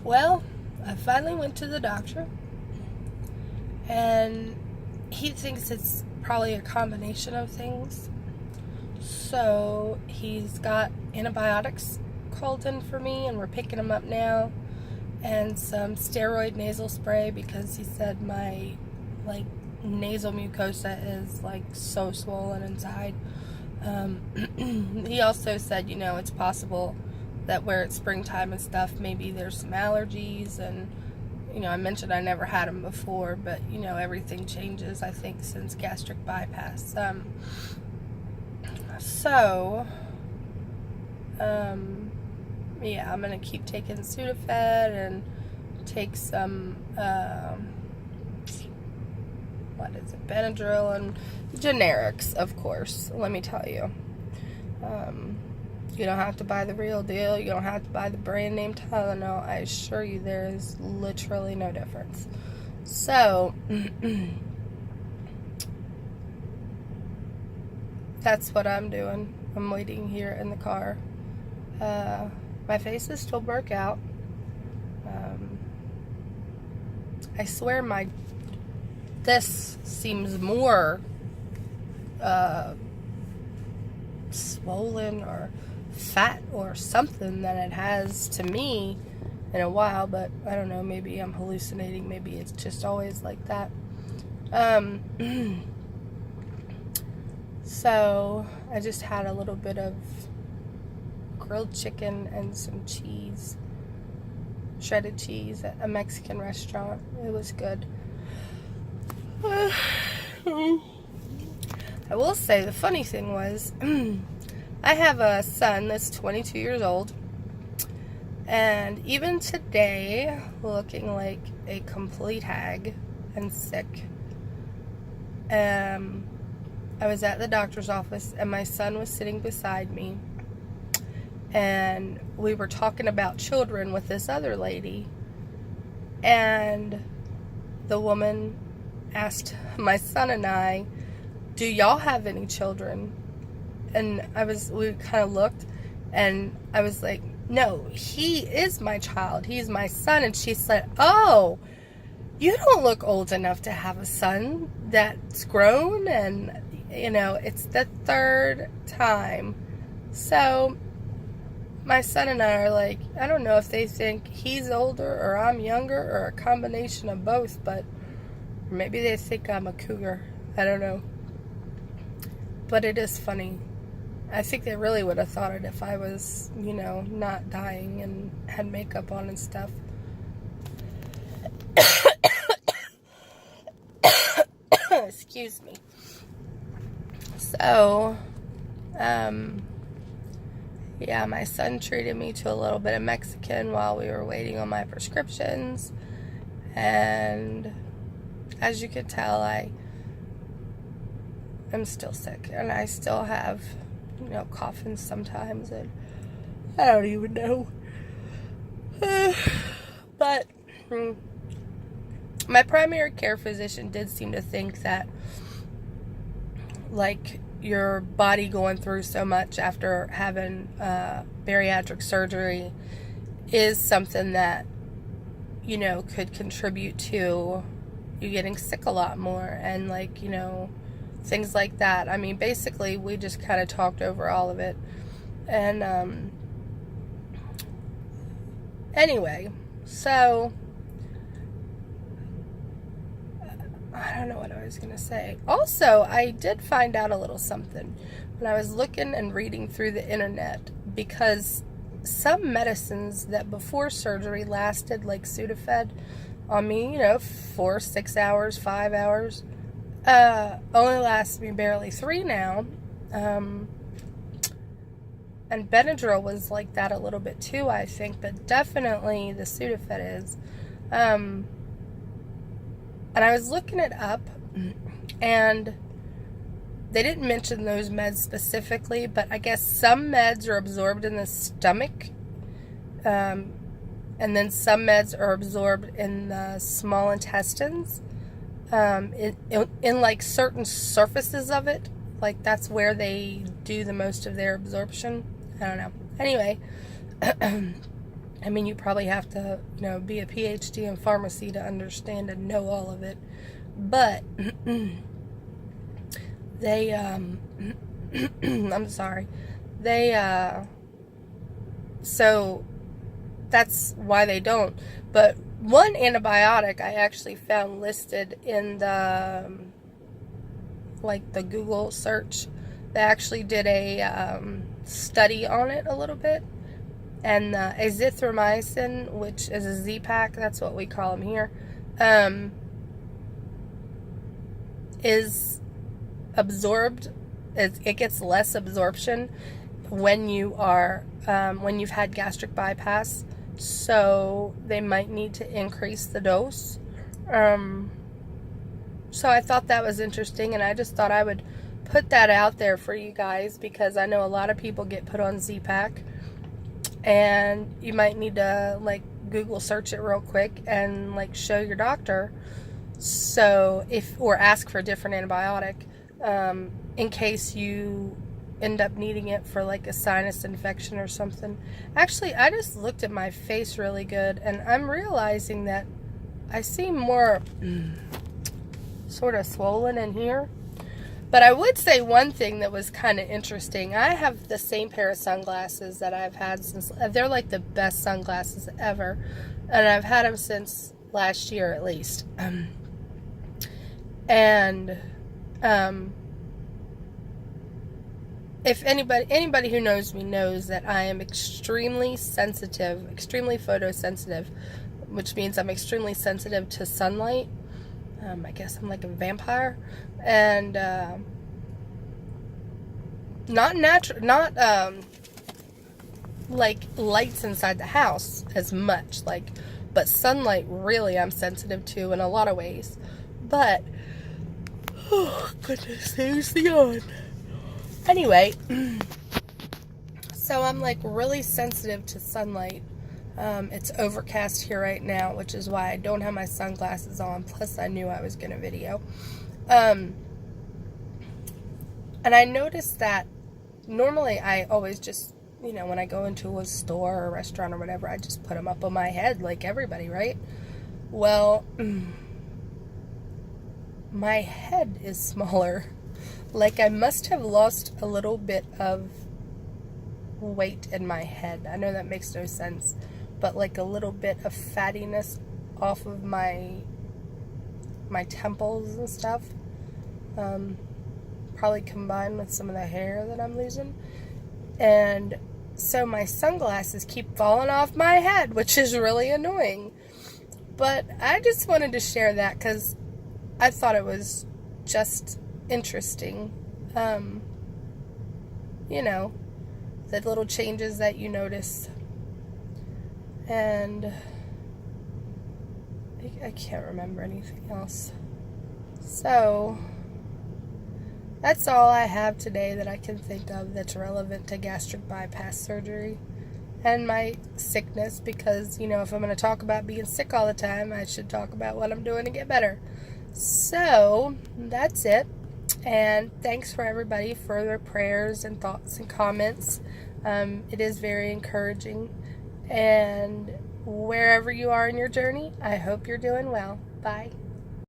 Well, I finally went to the doctor, and he thinks it's probably a combination of things. So he's got antibiotics called in for me, and we're picking them up now, and some steroid nasal spray because he said my nasal mucosa is so swollen inside. He also said, it's possible that where it's springtime and stuff, maybe there's some allergies, and I mentioned I never had them before, but everything changes, I think, since gastric bypass. Yeah, I'm gonna keep taking Sudafed and take some Benadryl and generics, of course. Let me tell you, you don't have to buy the real deal. You don't have to buy the brand name Tylenol. I assure you, there is literally no difference. So that's what I'm doing. I'm waiting here in the car. My face is still broke out. I swear this seems more swollen or fat or something than it has to me in a while, but I don't know, maybe I'm hallucinating, maybe it's just always like that. So I just had a little bit of grilled chicken and some cheese, shredded cheese, at a Mexican restaurant. It was good. I will say the funny thing was I have a son that's 22 years old, and even today, looking like a complete hag and sick, I was at the doctor's office, and my son was sitting beside me, and we were talking about children with this other lady, and the woman asked my son and I, "Do y'all have any children?" And we kind of looked, and I was like, "No, he is my child. He's my son." And she said, "Oh, you don't look old enough to have a son that's grown." And, it's the third time. So my son and I are like, I don't know if they think he's older or I'm younger or a combination of both, but maybe they think I'm a cougar. I don't know. But it is funny. I think they really would have thought it if I was, not dying and had makeup on and stuff. Excuse me. So, yeah, my son treated me to a little bit of Mexican while we were waiting on my prescriptions. And as you can tell, I'm still sick, and I still have, coughing sometimes, and I don't even know. But my primary care physician did seem to think that, your body going through so much after having bariatric surgery is something that, could contribute to you getting sick a lot more, and things like that. I mean, basically, we just kind of talked over all of it. And, anyway, so, I don't know what I was going to say. Also, I did find out a little something when I was looking and reading through the internet, because some medicines that before surgery lasted, like Sudafed, on me, 4, 6 hours, 5 hours, only lasts me barely 3 now. And Benadryl was like that a little bit too, I think, but definitely the Sudafed is. And I was looking it up, and they didn't mention those meds specifically, but I guess some meds are absorbed in the stomach, and then some meds are absorbed in the small intestines, in certain surfaces of it. That's where they do the most of their absorption. I don't know. Anyway, I mean, you probably have to, be a PhD in pharmacy to understand and know all of it. But they, I'm sorry, so that's why they don't. But one antibiotic I actually found listed in the, the Google search. They actually did a study on it a little bit. And azithromycin, which is a Z-Pack, that's what we call them here, is absorbed. It gets less absorption when you've had gastric bypass. So they might need to increase the dose. So I thought that was interesting, and I just thought I would put that out there for you guys, because I know a lot of people get put on Z-Pack, and you might need to Google search it real quick and show your doctor, or ask for a different antibiotic, in case you end up needing it for a sinus infection or something. Actually, I just looked at my face really good, and I'm realizing that I seem more sort of swollen in here. But I would say one thing that was kind of interesting. I have the same pair of sunglasses that I've had since, they're the best sunglasses ever. And I've had them since last year at least. If anybody who knows me knows that I am extremely sensitive, extremely photosensitive, which means I'm extremely sensitive to sunlight. I guess I'm like a vampire, and not lights inside the house as much, but sunlight really I'm sensitive to in a lot of ways. But oh goodness, there's the yawn. Anyway, so I'm really sensitive to sunlight. It's overcast here right now, which is why I don't have my sunglasses on. Plus, I knew I was going to video. And I noticed that normally I always just, when I go into a store or a restaurant or whatever, I just put them up on my head like everybody, right? Well, my head is smaller. I must have lost a little bit of weight in my head. I know that makes no sense. But a little bit of fattiness off of my temples and stuff, probably combined with some of the hair that I'm losing, and so my sunglasses keep falling off my head, which is really annoying. But I just wanted to share that because I thought it was just interesting. The little changes that you notice. And I can't remember anything else. So that's all I have today that I can think of that's relevant to gastric bypass surgery and my sickness, because, if I'm going to talk about being sick all the time, I should talk about what I'm doing to get better. So that's it. And thanks for everybody for their prayers and thoughts and comments. It is very encouraging. And wherever you are in your journey, I hope you're doing well. Bye.